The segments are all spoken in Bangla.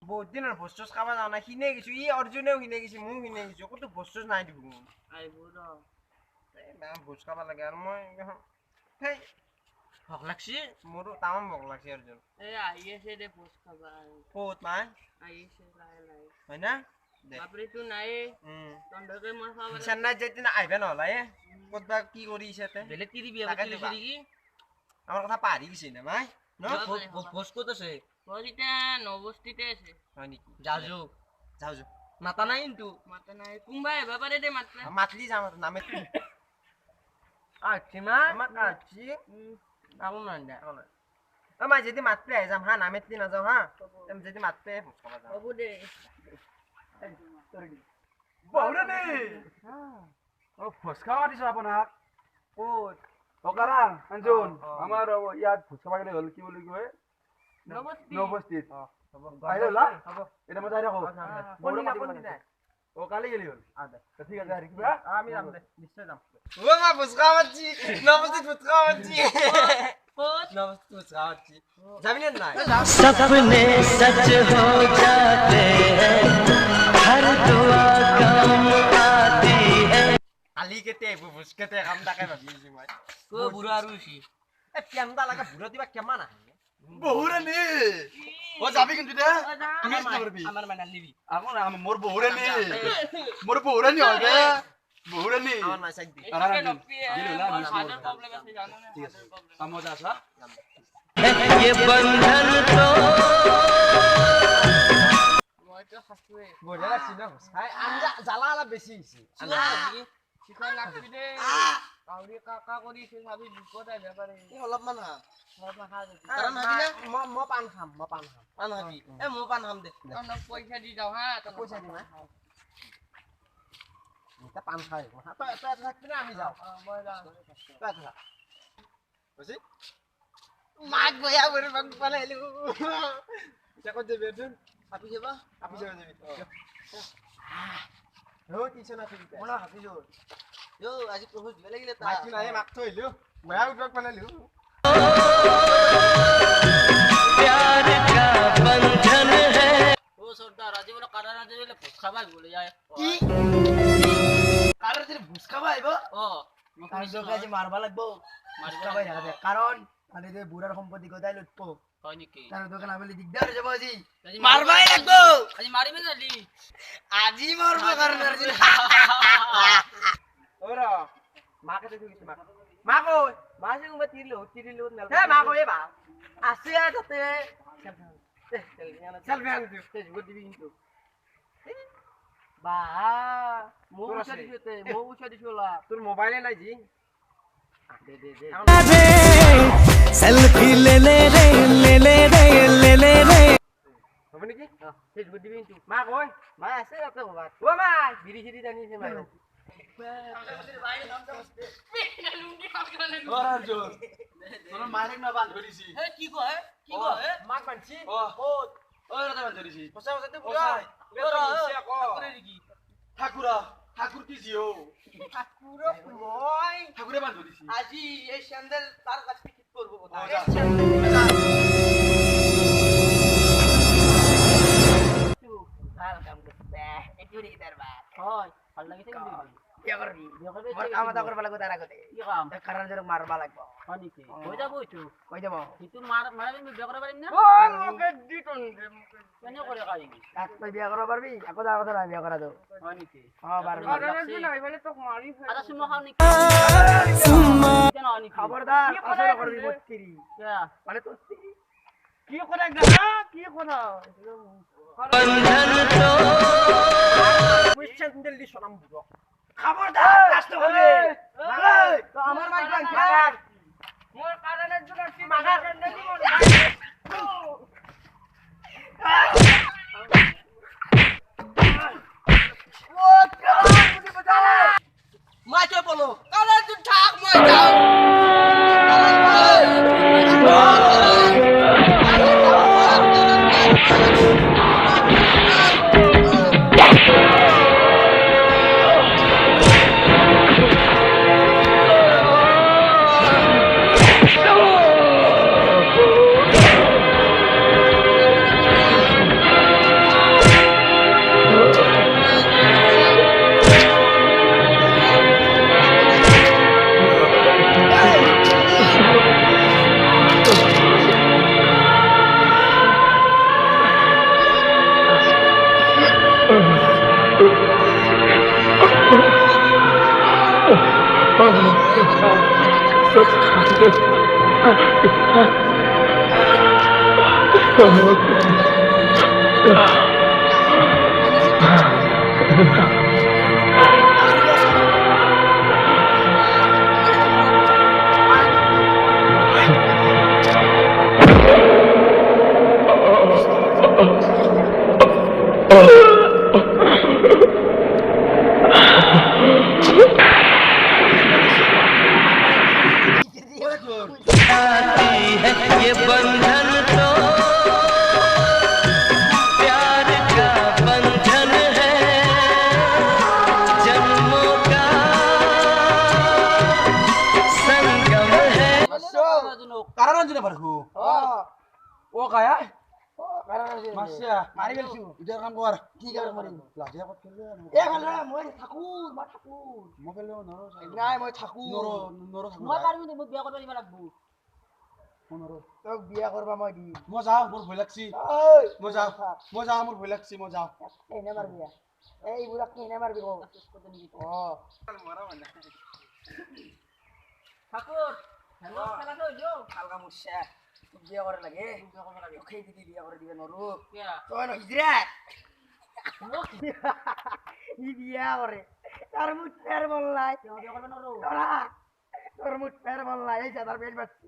বহুত দিনৰ ভোজ খাবা যাওঁ না কিনে গৈছো ই অৰ্জুনেও কিনে গৈছে ময়ো কিনে গৈছো ক'তো ভোজ নাই দেখোন আহিব ৰ ভোজ খাব লাগে আৰু মই সেই ভোক লাগছি মোৰো তামাম ভোক লাগছি অৰ্জুন এই আহি আছে দে ভোজ খাবা ক'ত মাই আহিছে লাহে লাহে হয় না বাপৰেতো নাই তন্দকে মই খাব চেন্নাইত যেদিন আহিবা নহ'লে ক'ত বা কি কৰি আছে বেলেগ কি দিবি আকৌ নেকি আমাৰ কথা পাহৰি গৈছে না মাই ন ভোজ ক'ত আছে ভোজ এতিয়া নবস্তিতে আছে হয় নেকি যাওঁ যাওঁ মাতা নাই কিন্তু মাতা নাই কোনবা আহিব পাৰে দে মাতলি যাম আৰু নামে আচ্ছা আমাক আছি আকৌ নাই দে মাই যদি মাতলি আহি যাম হা নামেতলি নাযাওঁ হা যদি মাতলি ভোজ খাব যাওঁ হ'ব দে বহুৰে ও ভোজ খাওয়া দিছো আপোনাক ক'ত অকাৰাং অঞ্জুন আমাৰ ইয়াত ভোজ খাব গ'লে হ'ল কি বুলি কয় নবস্তিত আহিলে ওলা এটা মই যাই থাকো ও কালি গেলি হ'ল ঠিক আছে আহি কিবা আমি যাম দে নিশ্চয় যাম ও মা ভোজ খাওয়া মাতছি নবস্তিত ভোজ খাওয়া মাতছি নবস্তিত ভোজ খাওয়া মাতছি যাবি না নাই सपने सच हो जाते हैं हर दुआ काम आती है কালি কেতে ভোজ কেতে কাম তাকে ভাবি আছি মই ও বুঢ়া আৰু হৈছি এ কেমটা লাগে বুঢ়া দিবা কেমন আহে বহুৰে নি ও যাবি কিন্তু দে মিছ নকৰবি আমাৰ মানে নিবি আমাৰ মোৰ বহুৰে নি হবে বহুৰে নি আমার মাই সাইড দি গেলি ওলা মিছ নকৰবি ঠিক আছে কামত যা আসা ये बंधन तो মই তো খাসুৱে বঢ়িয়া লাগছি না হাই আঞ্জা জ্বালা অলপ বেছি হৈছে চিকন লাগছি দে কাউরি কাকা কৰিছে ভাবি বিপদ আইবা পাৰে অলপমান হা মই খা দে কাৰণ হাবি না মই পান খাম পান খাবি এ মই পান খাম দে তনক পইচা দি যাও হা তনক পইচা দিম হা এটা পান খাই তই থাকবি না আমি যাও মই যাও তই থাক বুঝি মাক গয়া বরে বাগ পালাইলু এটা কত দেবে তুই আপি যাবা যাবি ও কিছু না তুই মোলা হাপি যাও ইয়ো আজি প্রপোজ দিবা লাগিলে তা মাকি নাই মাক থইলু গয়া উঠক পালাইলু प्यार का बंधन है ও সর্দার আজি বলে কারা না দিলে ভোজ খাবাই বলে যায় কি কারণ তুই ভুস খাবা আইবো ও কারণ তোকে আজি মারবা লাগবো মারবা ভাই রাখা দে কারণ আরে দে বুড়ার সম্পত্তি গদাই লুটবো হয় নেকি তার দোকান আবেলি দিগদার হয়ে যাবো আজি মারবাই লাগবো আজি মারিবে জালি আজি মারবো কারণ আজি ওরা মাকে দেখি কিছু মা কই মা সে উমা তিরিলো মেল হে মা কই বা আছে তাতে সেলফি আনি দিও ফেসবুক দিবি কিন্তু বা মো উছা দিছলা তোর মোবাইলে নাই জি দে सेल्फी ले ले रे ले ले रे ले ले रे হবে নাকি ফেসবুক দিবি কিন্তু মা কই মা আছে তাতে বাবা ও মা বিড়ি সিড়ি জানিছে মা ওর অঞ্জুন তোর মাইরেক না বান্ধ ধরিছি কি কয় কি কয় মা কানছি ও কোত ওর কথা বান্ধ ধরিছি বসা বসা তে বুড়া ঠাকুর কি জিও ঠাকুর মই ঠাকুরে বান্ধ ধরিছি আজি এই স্যান্ডেল তার কাছে ঠিক করব ভাল কাম করতে একটু রে দরবা হয় ভাল লাগিছে কিন্তু বিয়া করবি মোর কাম আদা করবা লাগবো তার আগতে কি কাম কারণ জের মারবা লাগবো হয় নেকি কই যাব একটু কই দেব কিন্তু মারাবি বিয়া করতে পারিম না ও মোকে দিতন কেন করে খাই এক তুই বিয়া করবা পারবি আকো দা কথা না বিয়া করা দাও হয় নেকি হ্যাঁ পারবি আদা সিমা খাও নাকি কেন আনি খবরদার আসর করবি বত্তিরি क्या মানে তো কি করে গা কি করে बंधन तो বুঝছেন দিল্লি শরম বুড়ো খবরদার কষ্ট হবে তো আমার মাইক বাঙ্কার মোর কারণের জন্য মাগার মাইকে বলো কারণ তুই ঠাক মই যাও ये बंधन तो प्यार का बंधन है जन्मों का संगम है কারণ আনছি না পারখু ও কায়া মাসিয়া মারি গেলছু ইটার কাম কর কি কাম কৰিম লাজিয়া কত খেলবে এ ভাল মই থাকো মই খেললে নরো নাই মই থাকো নরো নরো থাকো মই পাৰিম কিন্তু মই বিয়া কৰিব দিব লাগিব নরো তোক বিয়া কৰবা মই দিম মই যাও মোর ভয় লাগছি ঐ মই যাও মোর ভয় লাগছি মই যাও এনে মারবি এই বুড়াক এনে মারবি কো ও ঠাকুর হেল্ল' খেলা থৈ দিও হালকা মুছা বিয়া কৰে লাগে ৰখাই দিবি বিয়া কৰি দিবে নৰো কিয়া তই ন হিজৰা ই বিয়া কৰে তাৰ মুঠ ফেৰ বললাই তেওঁ বিয়া কৰিব নোৱাৰো তোরা তোর মুঠ ফের বললাই এই সাদার পেট বাচ্চি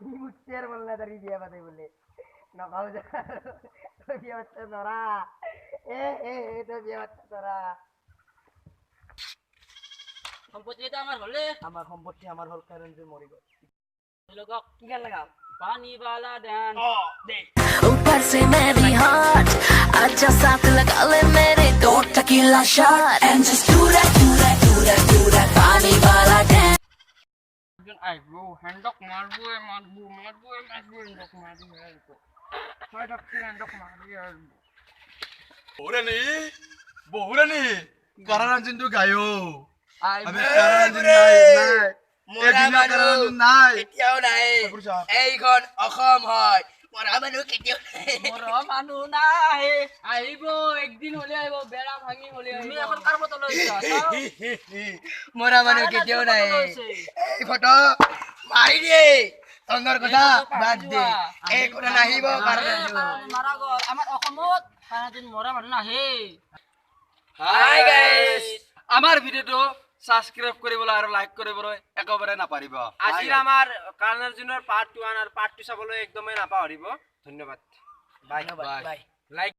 ই মুঠ ফের বললাই তার বিয়া বাদে বলে নকাও যা তোর বিয়া বাচ্চা তোরা এ তোর বিয়া বাচ্চা তোরা সম্পত্তি এটা আমাৰ হলে আমার সম্পত্তি আমার হল কারণ যে মরি গেল লগক কি গান লাগাও পানী वाला ডান্স দে ऊपर से मैं भी हॉट आजा साथ लगा ले मेरे 2 tequila shot and just do that पानी वाला dance একজন আহিব হেণ্ডক মারবো হেণ্ডক মারি ছয় টকি হেণ্ডক মারি বহুরানি কারণ আনছিন তো গায়ো আইব আমি কারণ আনছিন নাই মরা মানুহ নাই কেতিয়াও নাই এইখন অসম হয় মৰা মানুহ কেতিয়াও নাই মোৰ মানুহ নাই আহিব একদিন হলে আহিব বেৰা ভাঙি হলে তুমি এখন কাৰ বটল লৈছা মৰা মানুহ কেতিয়াও নাই এই ফটো মাৰি দিয়ে তন্দৰ কথা বাদ দে এই কোনো নাহিব কাৰণ মাৰা গল আমাৰ অসমত পানীদিন মৰা মানুহ নাহে হাই গাইস আমার ভিডিওটো সাবস্ক্রাইব কৰিবলৈ আৰু লাইক কৰিবলৈ একেবাৰে নাপাৰিব আজিৰ আমাৰ কাৰ্ণাৰ্জুনৰ পাৰ্ট 1 আৰু পাৰ্ট 2 চাবলৈ একদমেই নাপাহৰিব ধন্যবাদ বাই লাইক